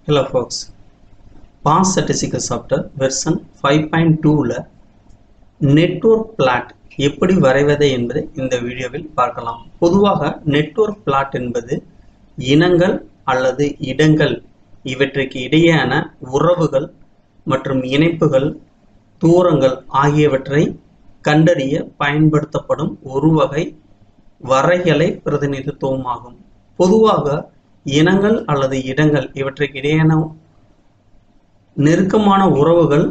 Hello folks, PAS statistical software version 5.2ல network plot எப்படி வரைவது என்பதை இந்த வீடியோவில் பார்க்கலாம். பொதுவாக நெட்வொர்க் பிளாட் என்பது இனங்கள் அல்லது இடங்கள் இவற்றுக்கு இடையேயான உறவுகள் மற்றும் இணைப்புகள், தூரங்கள் ஆகியவற்றை கண்டறிய பயன்படுத்தப்படும் ஒரு வகை வரைகலை பிரதிநிதித்துவமாகும். பொதுவாக இனங்கள் அல்லது இடங்கள் இவற்றுக்கு இடையேயான நெருக்கமான உறவுகள்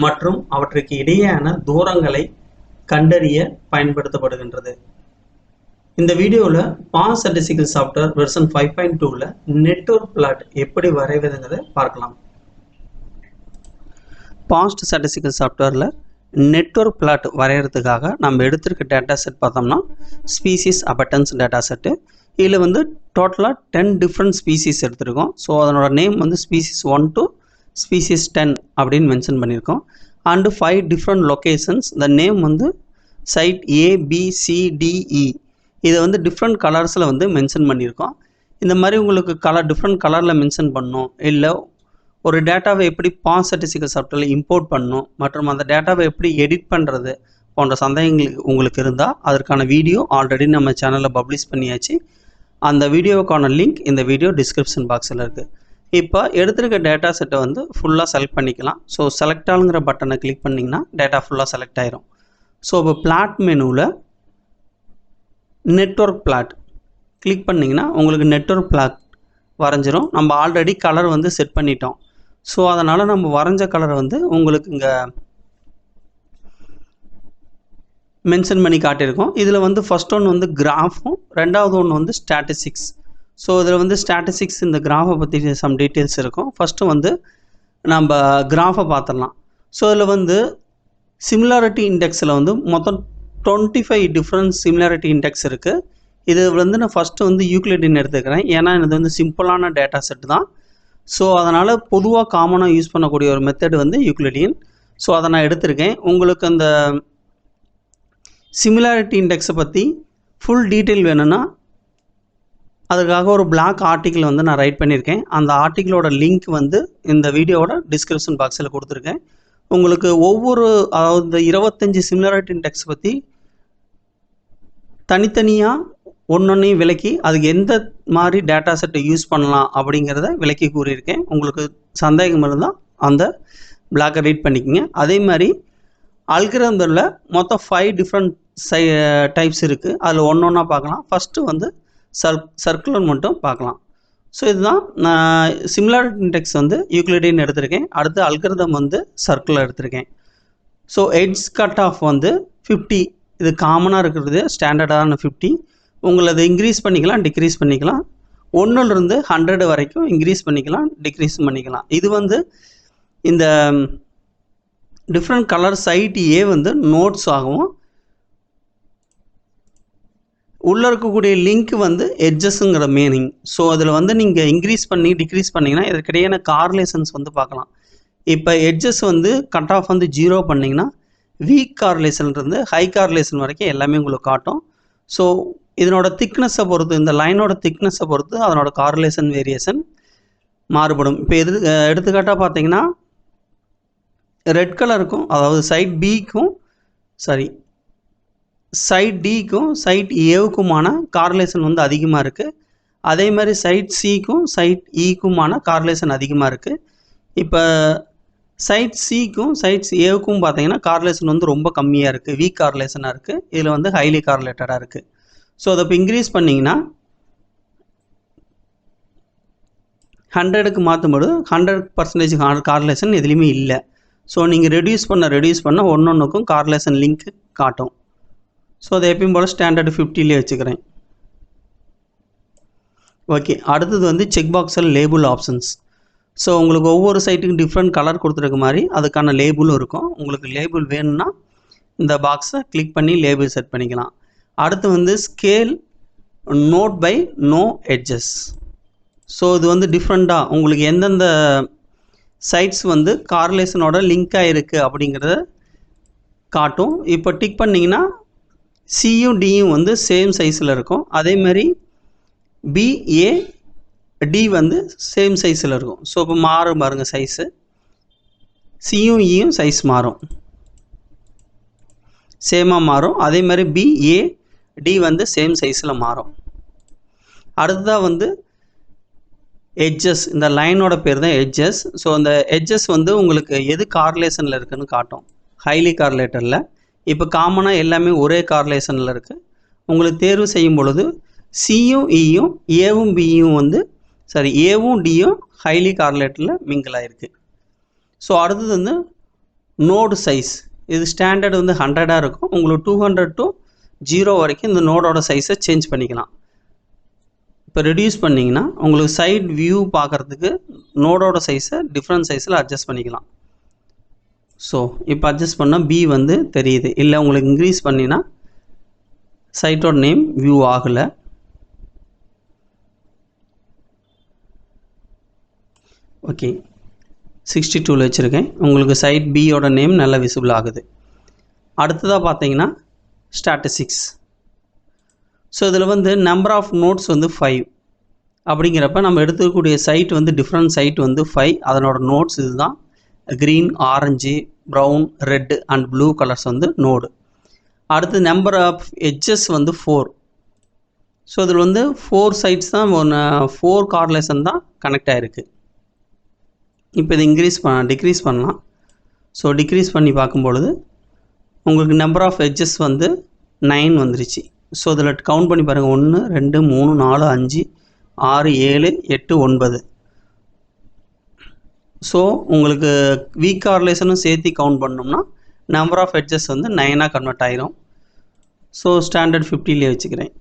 மற்றும் அவற்றுக்கு இடையேயான தூரங்களை கண்டறிய பயன்படுத்தப்படுகின்றது. இந்த வீடியோவில் PAS statistical software version 5.2ல நெட்வொர்க் பிளாட் எப்படி வரைவதுங்கிறத பார்க்கலாம். PAS statistical softwareல நெட்வொர்க் பிளாட் வரைகிறதுக்காக நம்ம எடுத்திருக்க டேட்டா செட் பார்த்தோம்னா ஸ்பீசிஸ் அபட்டன்ஸ் டேட்டா செட்டு. இதில் டோட்டலாக 10 டிஃப்ரெண்ட் ஸ்பீசிஸ் எடுத்திருக்கோம். ஸோ அதனோட நேம் ஸ்பீசிஸ் 1 to ஸ்பீசிஸ் 10 அப்படின்னு மென்ஷன் பண்ணியிருக்கோம். And 5 different locations. இந்த நேம் சைட் ABCDE. இதை டிஃப்ரெண்ட் கலர்ஸில் மென்ஷன் பண்ணியிருக்கோம். இந்த மாதிரி உங்களுக்கு டிஃப்ரெண்ட் கலரில் மென்ஷன் பண்ணணும், இல்லை ஒரு டேட்டாவை எப்படி PAS statistical software இம்போர்ட் பண்ணணும் மற்றும் அந்த டேட்டாவை எப்படி எடிட் பண்ணுறது போன்ற சந்தேகங்கள் உங்களுக்கு இருந்தால் அதற்கான வீடியோ ஆல்ரெடி நம்ம சேனலில் பப்ளிஷ் பண்ணியாச்சு. அந்த வீடியோவுக்கான லிங்க் இந்த வீடியோ டிஸ்கிரிப்ஷன் பாக்ஸில் இருக்குது. இப்போ எடுத்துருக்க டேட்டா செட்டை ஃபுல்லாக செலக்ட் பண்ணிக்கலாம். ஸோ செலக்ட் ஆளுங்கிற பட்டனை கிளிக் பண்ணிங்கன்னா டேட்டா ஃபுல்லாக செலக்ட் ஆயிரும். ஸோ இப்போ பிளாட் மெனுவில் நெட்வொர்க் பிளாட் கிளிக் பண்ணிங்கன்னா உங்களுக்கு நெட்வொர்க் பிளாட் வரைஞ்சிரும். நம்ம ஆல்ரெடி கலர் செட் பண்ணிட்டோம். ஸோ அதனால் நம்ம வரைஞ்ச கலரை உங்களுக்கு இங்கே மென்ஷன் பண்ணி காட்டியிருக்கோம். இதில் ஃபஸ்ட் ஒன்று கிராஃபும், ரெண்டாவது ஒன்று ஸ்டாட்டிஸ்டிக்ஸ். ஸோ இதில் ஸ்டாட்டிஸ்டிக்ஸ் இந்த கிராஃபை பற்றி சம் டீட்டெயில்ஸ் இருக்கும். ஃபஸ்ட்டு நம்ம கிராஃபை பார்த்துடலாம். ஸோ இதில் சிமிலாரிட்டி இண்டெக்ஸில் மொத்தம் 25 டிஃப்ரெண்ட் சிமிலாரிட்டி இண்டெக்ஸ் இருக்குது. இது நான் ஃபஸ்ட்டு யூக்ளிடின் எடுத்துக்கிறேன். ஏன்னா இது சிம்பிளான டேட்டா செட் தான். ஸோ அதனால் பொதுவாக காமனாக யூஸ் பண்ணக்கூடிய ஒரு மெத்தட் யூக்ளிடின். ஸோ அதை நான் எடுத்திருக்கேன். உங்களுக்கு அந்த சிமிலாரிட்டி இண்டெக்ஸை பற்றி ஃபுல் டீட்டெயில் வேணும்னா அதுக்காக ஒரு பிளாக் ஆர்டிக்கிள் நான் ரைட் பண்ணியிருக்கேன். அந்த ஆர்டிக்கிளோட லிங்க் இந்த வீடியோவோட டிஸ்கிரிப்ஷன் பாக்ஸில் கொடுத்துருக்கேன். உங்களுக்கு அதாவது 25 சிமிலாரிட்டி இண்டெக்ஸ் பற்றி தனித்தனியாக ஒன்றொன்னையும் விளக்கி அதுக்கு எந்த மாதிரி டேட்டா செட்டை யூஸ் பண்ணலாம் அப்படிங்கிறத விளக்கி கூறியிருக்கேன். உங்களுக்கு சந்தேகம் இருந்தால் அந்த பிளாக்கை ரீட் பண்ணிக்கோங்க. அதே மாதிரி அல்காரிதமில் மொத்தம் 5 டிஃப்ரெண்ட் டைப்ஸ் இருக்குது. அதில் ஒன்றா பார்க்கலாம். ஃபஸ்ட்டு சர்க்குலர் மட்டும் பார்க்கலாம். ஸோ இதுதான் நான் சிமிலாரிட்டி இண்டெக்ஸ் யூக்ளிடின் எடுத்திருக்கேன். அடுத்து அல்காரிதம் சர்க்குலர் எடுத்திருக்கேன். So edge cut off 50. இது காமனாக இருக்கிறது ஸ்டாண்டர்டான 50. உங்களது இன்க்ரீஸ் பண்ணிக்கலாம், டிக்ரீஸ் பண்ணிக்கலாம். 1லேருந்து 100 வரைக்கும் இன்க்ரீஸ் பண்ணிக்கலாம், டிக்ரீஸ் பண்ணிக்கலாம். இது இந்த டிஃப்ரெண்ட் கலர் சைட் நோட்ஸ் ஆகும். உள்ளே இருக்கக்கூடிய லிங்க் எட்ஜஸ்ங்கிற மீனிங். ஸோ அதில் நீங்கள் இன்க்ரீஸ் பண்ணி டிக்ரீஸ் பண்ணிங்கன்னா இதற்கிடையான கார்லேஷன்ஸ் பார்க்கலாம். இப்போ எட்ஜஸ் கட் ஆஃப் 0 பண்ணிங்கன்னா வீக் கார்லேஷன்லேருந்து ஹை கார்லேஷன் வரைக்கும் எல்லாமே உங்களுக்கு காட்டும். ஸோ இதனோட திக்னஸை பொறுத்து, இந்த லைனோட திக்னஸை பொறுத்து அதனோட கார்லேஷன் வேரியேஷன் மாறுபடும். இப்போ எடுத்துக்காட்டாக பார்த்தீங்கன்னா ரெட் கலருக்கும், அதாவது சைட் பிக்கும் சைட் டிக்கும் சைட் ஏவுக்குமான கார்லேஷன் அதிகமாக இருக்குது. அதே மாதிரி சைட் சிக்கும் சைட் இக்குமான கார்லேஷன் அதிகமாக இருக்குது. இப்போ சைட் சிக்கும் சைட் ஏவுக்கும் பார்த்தீங்கன்னா கார்லேஷன் ரொம்ப கம்மியாக இருக்குது, வீக் கார்லேஷனாக இருக்குது. இதில் ஹைலி கார்லேட்டடாக இருக்குது. ஸோ அதை இப்போ இன்க்ரீஸ் பண்ணிங்கன்னா 100க்கு மாற்றும்போது 100% கார்லேஷன் எதுலேயுமே இல்லை. ஸோ நீங்கள் ரெடியூஸ் பண்ண ஒன்றுக்கும் கார்லேஷன் லிங்க் காட்டும். ஸோ அதை எப்பயும் போல் ஸ்டாண்டர்டு 50லே வச்சுக்கிறேன். ஓகே, அடுத்தது செக் பாக்ஸில் லேபிள் ஆப்ஷன்ஸ். ஸோ உங்களுக்கு ஒவ்வொரு சைட்டுக்கும் டிஃப்ரெண்ட் கலர் கொடுத்துருக்க மாதிரி அதுக்கான லேபிளும் இருக்கும். உங்களுக்கு லேபிள் வேணும்னா இந்த பாக்ஸை கிளிக் பண்ணி லேபிள் செட் பண்ணிக்கலாம். அடுத்து scale note by no edges. So இது டிஃப்ரெண்ட்டாக உங்களுக்கு எந்தெந்த சைட்ஸ் கார்லேஷனோட லிங்காக இருக்குது அப்படிங்கிறத காட்டும். இப்போ டிக் பண்ணிங்கன்னா சியும் டியும் சேம் சைஸில் இருக்கும். அதே மாதிரி BA டி வந்து சேம் சைஸில் இருக்கும். ஸோ இப்போ மாறும் பாருங்கள் சைஸு. சியும் இயும் சைஸ் மாறும், சேமாக மாறும். அதே மாதிரி பி ஏ டி வந்து சேம் சைஸில் மாறும். அடுத்ததாக வந்து எட்ஜஸ், இந்த லைனோட பேர் தான் எட்ஜஸ். ஸோ அந்த எட்ஜஸ் வந்து உங்களுக்கு எது கார்லேஷனில் இருக்குதுன்னு காட்டும். ஹைலி கார்லேட்டரில் இப்போ காமனாக எல்லாமே ஒரே கார்லேஷனில் இருக்குது. உங்களுக்கு தேர்வு செய்யும் பொழுது சியும் இயும் ஏவும் பியும் வந்து ஏவும் டியும் ஹைலி கார்லேட்டரில் மிங்கிள் ஆகிருக்கு. ஸோ அடுத்தது வந்து நோடு சைஸ். இது ஸ்டாண்டர்ட் வந்து 100 இருக்கும். உங்களுக்கு 200 to 0 வரைக்கும் இந்த நோடோட சைஸை சேஞ்ச் பண்ணிக்கலாம். இப்போ ரெடியூஸ் பண்ணிங்கன்னா உங்களுக்கு சைட் வியூ பார்க்குறதுக்கு நோடோட சைஸை டிஃப்ரெண்ட் சைஸில் அட்ஜஸ்ட் பண்ணிக்கலாம். ஸோ இப்போ அட்ஜஸ்ட் பண்ணால் பி வந்து தெரியுது. இல்லை உங்களுக்கு இன்க்ரீஸ் பண்ணினா சைட்டோட நேம் வியூ ஆகலை. ஓகே, 62ல் வச்சுருக்கேன். உங்களுக்கு சைட் பியோட நேம் நல்லா விசிபிள் ஆகுது. அடுத்ததாக பார்த்தீங்கன்னா ஸ்டாட்டிஸ்டிக்ஸ். ஸோ இதில் வந்து நம்பர் ஆஃப் நோட்ஸ் வந்து 5 அப்படிங்கிறப்ப நம்ம எடுத்துக்கக்கூடிய சைட் வந்து டிஃப்ரெண்ட் சைட் வந்து 5. அதனோட நோட்ஸ் இதுதான். Green, orange, brown, red and blue colours வந்து நோடு. அடுத்து நம்பர் ஆஃப் எட்ஜஸ் வந்து 4. ஸோ இதில் வந்து 4 சைட்ஸ் தான் 4 கார்லேஷன் தான் கனெக்ட் ஆகிருக்கு. இப்போ இது டிக்ரீஸ் பண்ணலாம். ஸோ டிக்ரீஸ் பண்ணி பார்க்கும்பொழுது உங்களுக்கு நம்பர் ஆஃப் எட்ஜஸ் வந்து 9 வந்துருச்சு. ஸோ இதில் கவுண்ட் பண்ணி பாருங்கள். 1 2 3 4 5 6 7 8 9. ஸோ உங்களுக்கு வீக் கார்லேஷனும் சேர்த்து கவுண்ட் பண்ணோம்னா நம்பர் ஆஃப் எட்ஜஸ் வந்து 9ஆக கன்வெர்ட் ஆகிரும். ஸோ ஸ்டாண்டர்ட் 50லே வச்சுக்கிறேன்.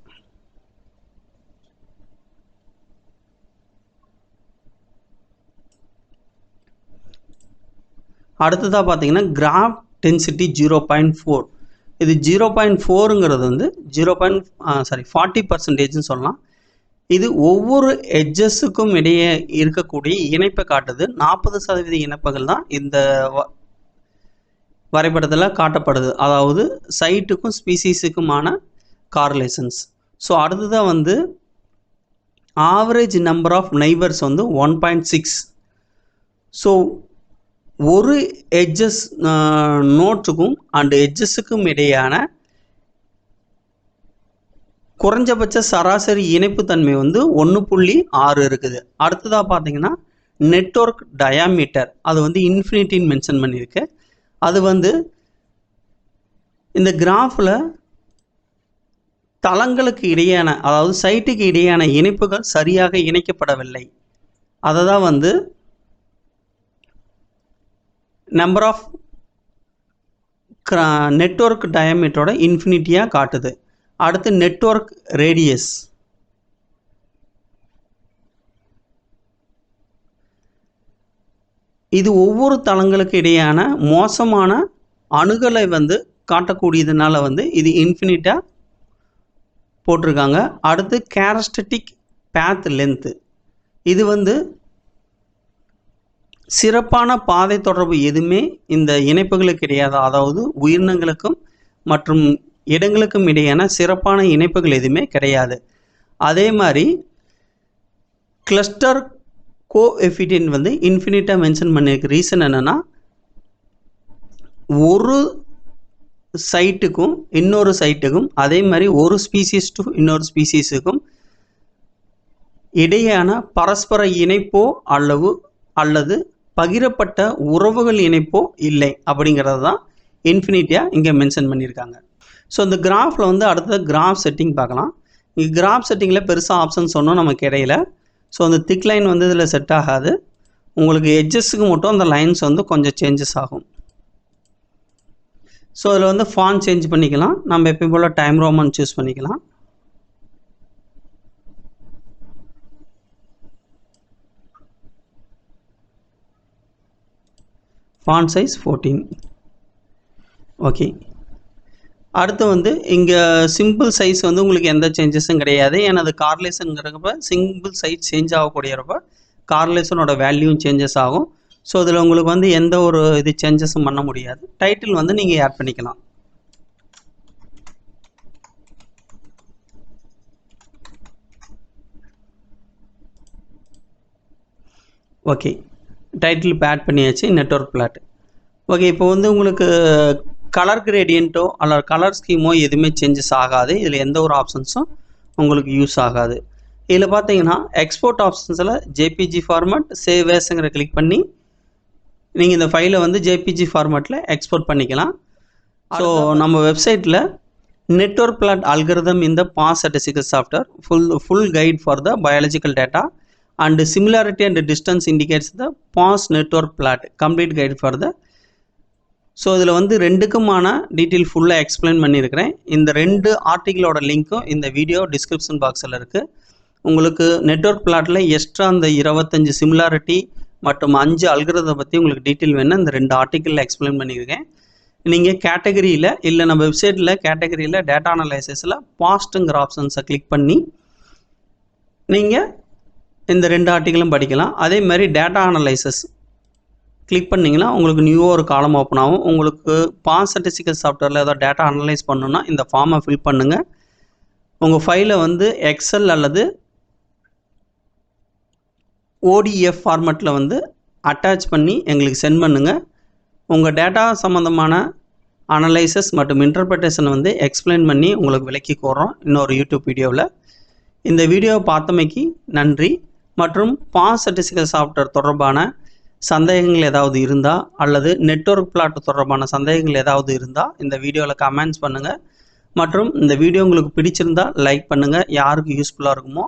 அடுத்ததாக பார்த்தீங்கன்னா கிராஃப் டென்சிட்டி 0.4. இது 0.4ங்கிறது வந்து 40%ன்னு சொல்லலாம். இது ஒவ்வொரு எட்ஜஸுக்கும் இடையே இருக்கக்கூடிய இணைப்பை காட்டுது. 40% இணைப்புகள் தான் இந்த வரைபடத்தில் காட்டப்படுது. அதாவது சைட்டுக்கும் ஸ்பீசிஸுக்குமான கார்லேஷன்ஸ். ஸோ அடுத்ததாக வந்து ஆவரேஜ் நம்பர் ஆஃப் நெய்பர்ஸ் வந்து 1.6. ஸோ ஒரு எட்ஜஸ் நோட்ஸுக்கும் அண்ட் எட்ஜஸுக்கும் இடையான குறைஞ்சபட்ச சராசரி இணைப்பு தன்மை வந்து 1.6 இருக்குது. அடுத்ததாக பார்த்தீங்கன்னா நெட்வொர்க் டயாமீட்டர், அது வந்து இன்ஃபினிட்டின்னு மென்ஷன் பண்ணியிருக்கு. அது வந்து இந்த கிராஃபில் தளங்களுக்கு இடையான, அதாவது சைட்டுக்கு இடையான இணைப்புகள் சரியாக இணைக்கப்படவில்லை. அதை தான் வந்து நம்பர் ஆஃப் நெட்வொர்க் டயாமீட்டரோட இன்ஃபினிட்டியாக காட்டுது. அடுத்து நெட்வொர்க் ரேடியஸ். இது ஒவ்வொரு தளங்களுக்கு இடையான மோசமான அணுகலை வந்து காட்டக்கூடியதுனால வந்து இது இன்ஃபினிட்டாக போட்டிருக்காங்க. அடுத்து கேரஸ்டட்டிக் பேத் லென்த்து. இது வந்து சிறப்பான பாதை தொடர்பு எதுவுமே இந்த இணைப்புகளுக்கு கிடையாது. அதாவது உயிரினங்களுக்கும் மற்றும் இடங்களுக்கும் இடையான சிறப்பான இணைப்புகள் எதுவுமே கிடையாது. அதே மாதிரி கிளஸ்டர் கோஎஃபிஷியன்ட் வந்து இன்ஃபினிட்டாக மென்ஷன் பண்ணியிருக்க ரீசன் என்னென்னா, ஒரு சைட்டுக்கும் இன்னொரு சைட்டுக்கும், அதே மாதிரி ஒரு ஸ்பீசிஸ் டு இன்னொரு ஸ்பீசிஸுக்கும் இடையான பரஸ்பர இணைப்போ அல்லது பகிரப்பட்ட உறவுகள் இணைப்போ இல்லை அப்படிங்கிறது தான் இன்ஃபினிட்டியாக இங்கே மென்ஷன் பண்ணியிருக்காங்க. ஸோ இந்த கிராஃபில் வந்து அடுத்தது கிராஃப் செட்டிங் பார்க்கலாம். இங்கே கிராஃப் செட்டிங்கில் பெருசாக ஆப்ஷன் சொன்னோம் நமக்கு இடையில. ஸோ அந்த திக் லைன் வந்து இதில் செட் ஆகாது. உங்களுக்கு எட்ஜஸுக்கு மட்டும் அந்த லைன்ஸ் வந்து கொஞ்சம் சேஞ்சஸ் ஆகும். ஸோ அதில் வந்து ஃபாண்ட் சேஞ்ச் பண்ணிக்கலாம். நம்ம எப்பயும் போல் டைம் ரோமன் சூஸ் பண்ணிக்கலாம். Font size 14. ஓகே, அடுத்து வந்து இங்கே சிம்பிள் சைஸ் வந்து உங்களுக்கு எந்த சேஞ்சஸும் கிடையாது. ஏன்னா அது கார்லேஷனுங்கிறப்ப சிம்பிள் சைஸ் சேஞ்ச் ஆகக்கூடியப்ப கார்லேஷனோட வேல்யூவும் சேஞ்சஸ் ஆகும். ஸோ இதில் உங்களுக்கு வந்து எந்த ஒரு சேஞ்சஸும் பண்ண முடியாது. டைட்டில் வந்து நீங்கள் ஆட் பண்ணிக்கலாம். ஓகே, டைட்டில் இப்போ ஆட் பண்ணியாச்சு, நெட்வொர்க் பிளாட். ஓகே, இப்போ வந்து உங்களுக்கு கலர் கிரேடியண்ட்டோ அல்லது கலர் ஸ்கீமோ எதுவுமே சேஞ்சஸ் ஆகாது. இதில் எந்த ஒரு ஆப்ஷன்ஸும் உங்களுக்கு யூஸ் ஆகாது. இதில் பார்த்தீங்கன்னா எக்ஸ்போர்ட் ஆப்ஷன்ஸில் ஜேபிஜி ஃபார்மேட் சேவ் ஏஸ்ங்கிற கிளிக் பண்ணி நீங்கள் இந்த ஃபைலை வந்து ஜேபிஜி ஃபார்மேட்டில் எக்ஸ்போர்ட் பண்ணிக்கலாம். ஸோ நம்ம வெப்சைட்டில் நெட்வொர்க் பிளாட் அல்காரிதம் இந்த PAS statistical software full guide for the biological data and similarity and distance indicates the PAS network plot complete guide for the. So இதில் வந்து ரெண்டுக்குமான டீட்டெயில் ஃபுல்லாக எக்ஸ்பிளைன் பண்ணியிருக்கிறேன். இந்த 2 ஆர்டிக்கிளோட லிங்க்கும் இந்த வீடியோ டிஸ்கிரிப்ஷன் பாக்ஸில் இருக்குது. உங்களுக்கு நெட்வொர்க் பிளாட்டில் எக்ஸ்ட்ரா அந்த 25 சிமிலாரிட்டி மற்றும் 5 அல்காரிதம் பற்றி உங்களுக்கு டீட்டெயில் வேணும், இந்த 2 ஆர்டிக்கிளில் எக்ஸ்பிளைன் பண்ணியிருக்கேன். நீங்கள் கேட்டகரியில் இல்லை நம்ம வெப்சைட்டில் கேட்டகரியில் டேட்டா அனலைசிஸில் பாஸ்ட்டுங்கிற ஆப்ஷன்ஸை கிளிக் பண்ணி நீங்கள் இந்த 2 ஆர்டிக்கிளும் படிக்கலாம். அதே மாதிரி டேட்டா அனலைசிஸ் கிளிக் பண்ணிங்கன்னா உங்களுக்கு நியூவாக ஒரு காலம் ஓப்பன் ஆகும். உங்களுக்கு PAS statistical சாஃப்ட்வேரில் ஏதாவது டேட்டா அனலைஸ் பண்ணணுன்னா இந்த ஃபார்மை ஃபில் பண்ணுங்கள். உங்கள் ஃபைலை வந்து எக்ஸல் அல்லது ODF ஃபார்மேட்டில் வந்து அட்டாச் பண்ணி எங்களுக்கு சென்ட் பண்ணுங்கள். உங்கள் டேட்டா சம்மந்தமான அனலைசஸ் மற்றும் இன்டர்பிரேஷனை வந்து எக்ஸ்பிளைன் பண்ணி உங்களுக்கு விளக்கி கூறுறோம் இன்னொரு யூடியூப் வீடியோவில். இந்த வீடியோவை பார்த்தமைக்கு நன்றி. மற்றும் PAS statistical சாஃப்ட்வேர் தொடர்பான சந்தேகங்கள் ஏதாவது இருந்தால் அல்லது நெட்வொர்க் பிளாட் தொடர்பான சந்தேகங்கள் ஏதாவது இருந்தால் இந்த வீடியோவில் கமெண்ட்ஸ் பண்ணுங்கள். மற்றும் இந்த வீடியோ உங்களுக்கு பிடிச்சிருந்தால் லைக் பண்ணுங்கள், யாருக்கு யூஸ்ஃபுல்லாக இருக்குமோ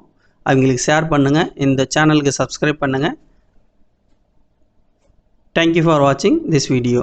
அவங்களுக்கு ஷேர் பண்ணுங்கள், இந்த சேனலுக்கு சப்ஸ்கிரைப் பண்ணுங்கள். Thank you for watching this video.